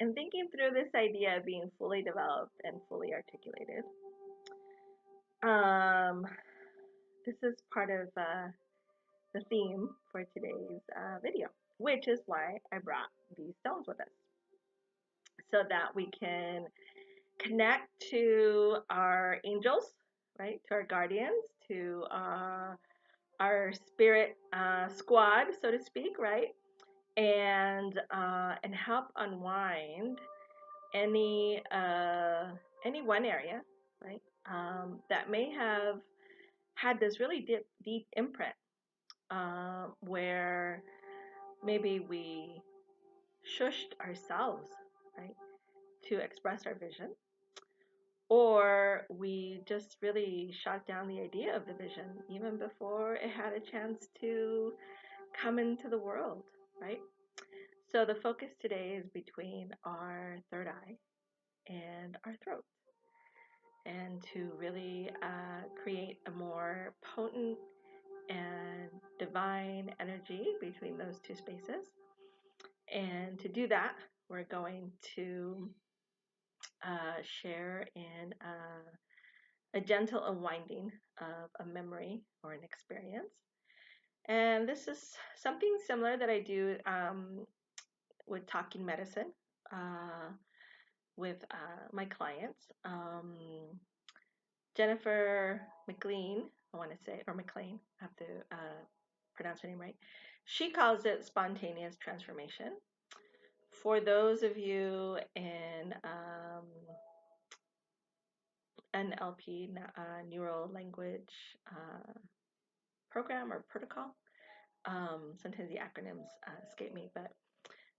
and thinking through this idea of being fully developed and fully articulated. Um, this is part of the theme for today's video, which is why I brought these stones with us so that we can connect to our angels, right? To our guardians, to our spirit squad, so to speak, right? And help unwind any one area, right? That may have had this really deep imprint where maybe we shushed ourselves, right, to express our vision, or we just really shot down the idea of the vision even before it had a chance to come into the world, right? So the focus today is between our third eye and our throat, and to really create a more potent and divine energy between those two spaces. And to do that, we're going to share in a gentle unwinding of a memory or an experience. And this is something similar that I do with talking medicine with my clients. Jennifer McLean, I want to say, or McLean, I have to pronounce her name right. She calls it spontaneous transformation. For those of you in NLP, neuro language program or protocol, sometimes the acronyms escape me, but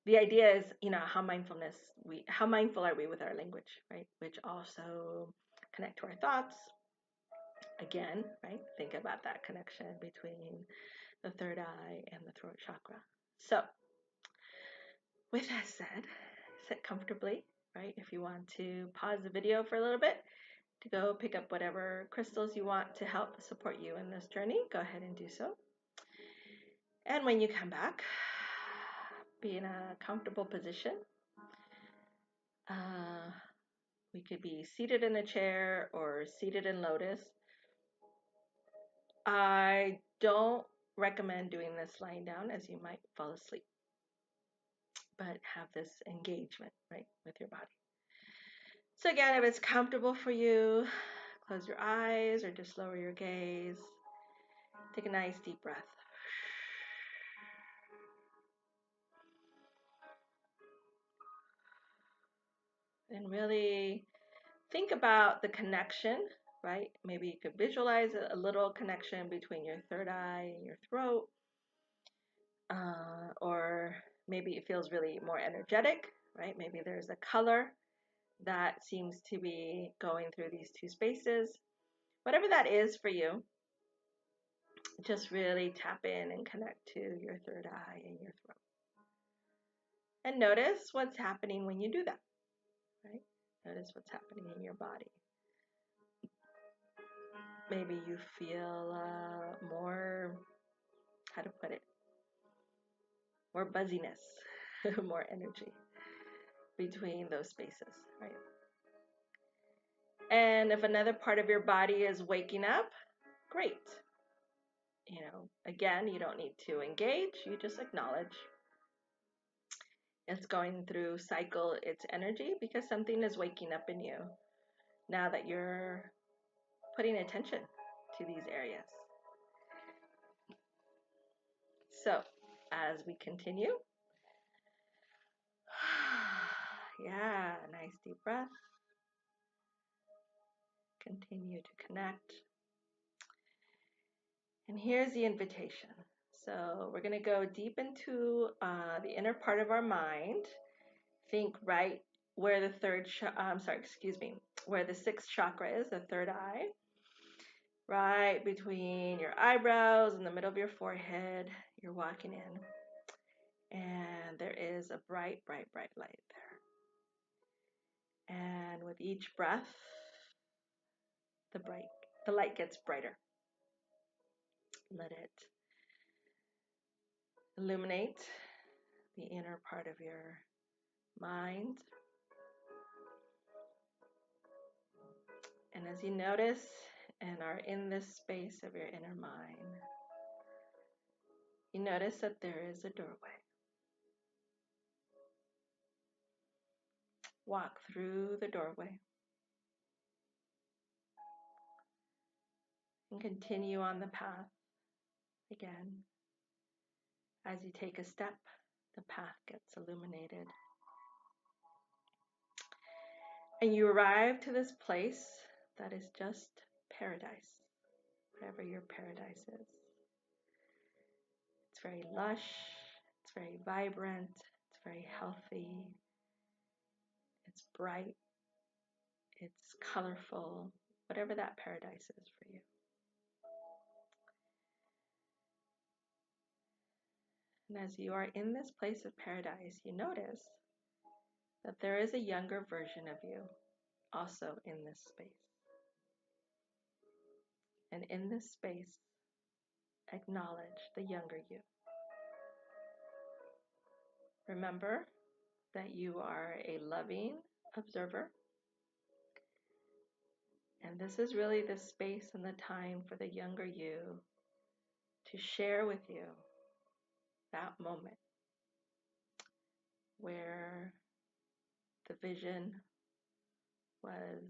the idea is, how mindful are we with our language, right? Which also connect to our thoughts. Again, right? Think about that connection between the third eye and the throat chakra. So, with that said, sit comfortably, right? If you want to pause the video for a little bit to go pick up whatever crystals you want to help support you in this journey, go ahead and do so. And when you come back, be in a comfortable position. We could be seated in a chair or seated in lotus. I don't recommend doing this lying down, as you might fall asleep, but have this engagement, right, with your body. So again, if it's comfortable for you, close your eyes or just lower your gaze. Take a nice deep breath. And really think about the connection, right? Maybe you could visualize a little connection between your third eye and your throat. Or maybe it feels really more energetic, right? Maybe there's a color that seems to be going through these two spaces. Whatever that is for you, just really tap in and connect to your third eye and your throat. And notice what's happening when you do that, right? Notice what's happening in your body. Maybe you feel more, how to put it, more buzziness, more energy between those spaces, right? And if another part of your body is waking up, great. Again, you don't need to engage, you just acknowledge. It's going through cycle its energy because something is waking up in you now that you're putting attention to these areas. So, as we continue, yeah, nice deep breath. Continue to connect. And here's the invitation. So we're going to go deep into the inner part of our mind. Think right where the where the sixth chakra is, the third eye. Right between your eyebrows and the middle of your forehead, you're walking in. And there is a bright, bright, bright light there. And with each breath, the light gets brighter. Let it illuminate the inner part of your mind. And as you notice and are in this space of your inner mind, you notice that there is a doorway. Walk through the doorway and continue on the path again. As you take a step, the path gets illuminated. And you arrive to this place that is just paradise, whatever your paradise is. It's very lush, it's very vibrant, it's very healthy, it's bright, it's colorful, whatever that paradise is for you. And as you are in this place of paradise, you notice that there is a younger version of you also in this space. And in this space, acknowledge the younger you. Remember that you are a loving observer. And this is really the space and the time for the younger you to share with you that moment where the vision was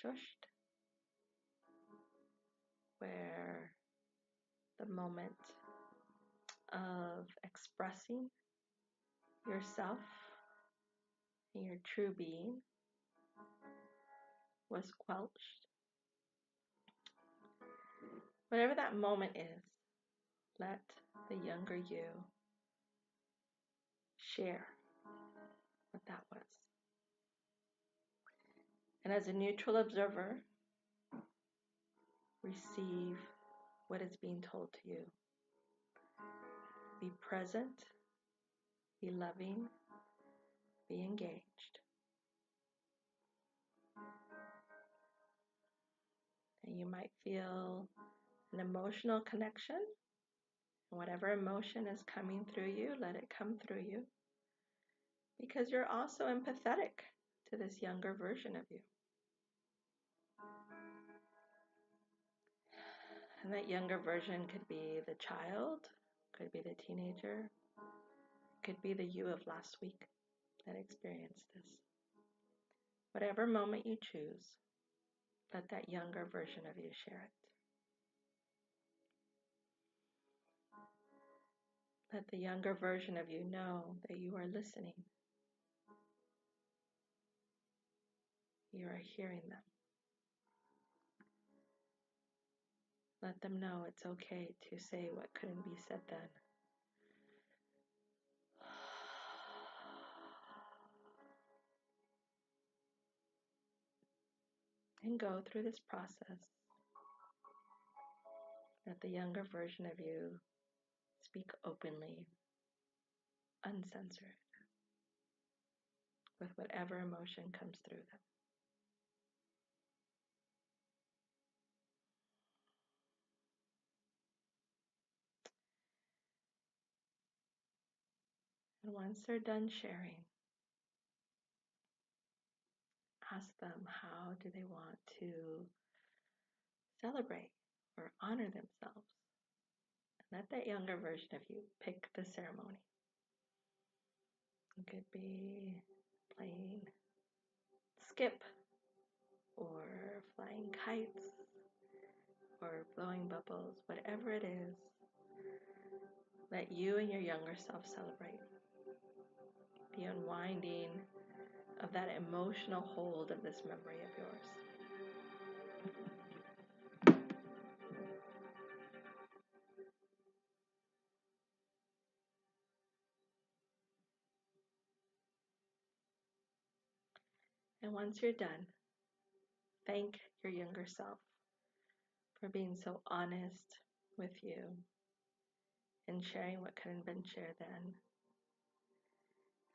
shushed, where the moment of expressing yourself and your true being was quelched. Whatever that moment is, let the younger you share what that was. And as a neutral observer, receive what is being told to you. Be present, be loving, be engaged. And you might feel an emotional connection. And whatever emotion is coming through you, let it come through you. Because you're also empathetic to this younger version of you. And that younger version could be the child, could be the teenager, could be the you of last week that experienced this. Whatever moment you choose, let that younger version of you share it. Let the younger version of you know that you are listening. You are hearing them. Let them know it's okay to say what couldn't be said then. And go through this process. Let the younger version of you speak openly, uncensored, with whatever emotion comes through them. And once they're done sharing, ask them how do they want to celebrate or honor themselves. And let that younger version of you pick the ceremony. It could be playing skip, or flying kites, or blowing bubbles, whatever it is. Let you and your younger self celebrate. The unwinding of that emotional hold of this memory of yours. And once you're done, thank your younger self for being so honest with you and sharing what couldn't have been shared then.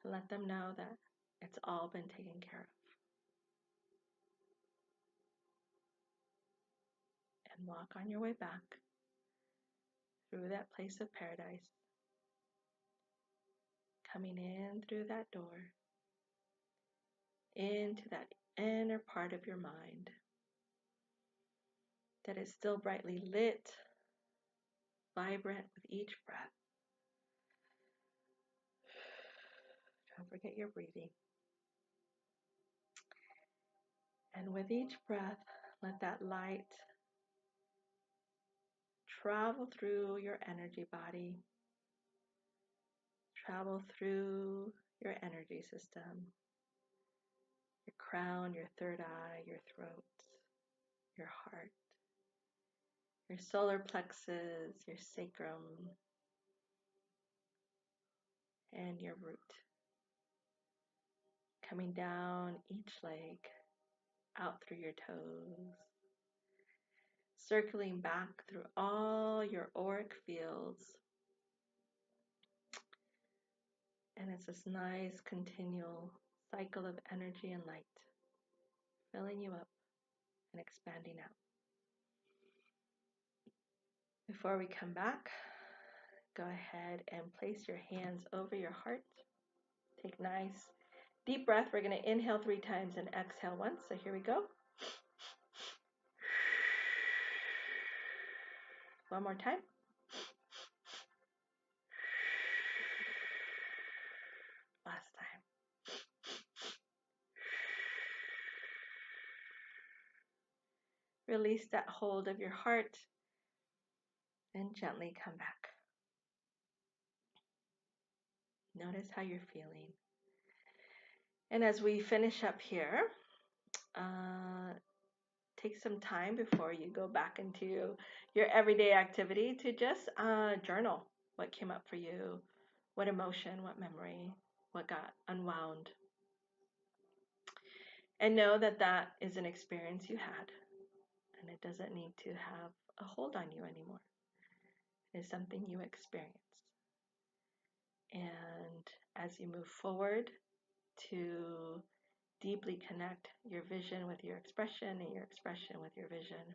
And let them know that it's all been taken care of. And walk on your way back through that place of paradise, coming in through that door, into that inner part of your mind that is still brightly lit, vibrant with each breath. Don't forget your breathing. And with each breath, let that light travel through your energy body, travel through your energy system, your crown, your third eye, your throat, your heart, your solar plexus, your sacrum, and your root. Coming down each leg, out through your toes, circling back through all your auric fields. And it's this nice continual cycle of energy and light, filling you up and expanding out. Before we come back, go ahead and place your hands over your heart. Take nice deep breath. We're going to inhale 3 times and exhale once. So here we go. One more time. Last time. Release that hold of your heart and gently come back. Notice how you're feeling. And as we finish up here, take some time before you go back into your everyday activity to just journal what came up for you, what emotion, what memory, what got unwound. And know that that is an experience you had, and it doesn't need to have a hold on you anymore. It is something you experienced. And as you move forward to deeply connect your vision with your expression and your expression with your vision,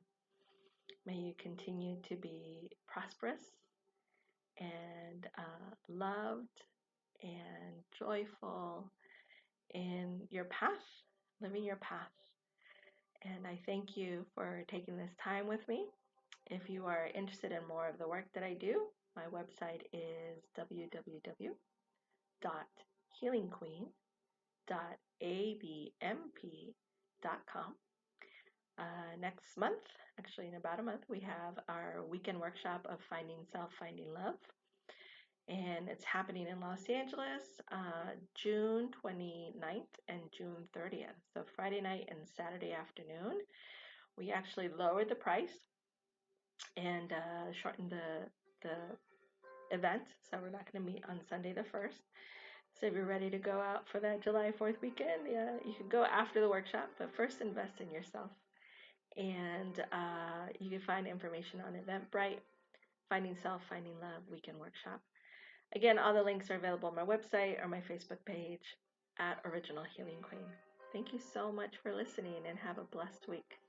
may you continue to be prosperous and loved and joyful in your path, living your path. And I thank you for taking this time with me. If you are interested in more of the work that I do, my website is www.healingqueen.abmp.com. Next month, actually in about a month, we have our weekend workshop of Finding Self, Finding Love. And it's happening in Los Angeles, June 29th and June 30th. So Friday night and Saturday afternoon. We actually lowered the price and shortened the event. So we're not going to meet on Sunday the 1st. So if you're ready to go out for that July 4th weekend, yeah, you can go after the workshop, but first invest in yourself. And you can find information on Eventbrite, Finding Self, Finding Love Weekend Workshop. Again, all the links are available on my website or my Facebook page at Original Healing Queen. Thank you so much for listening and have a blessed week.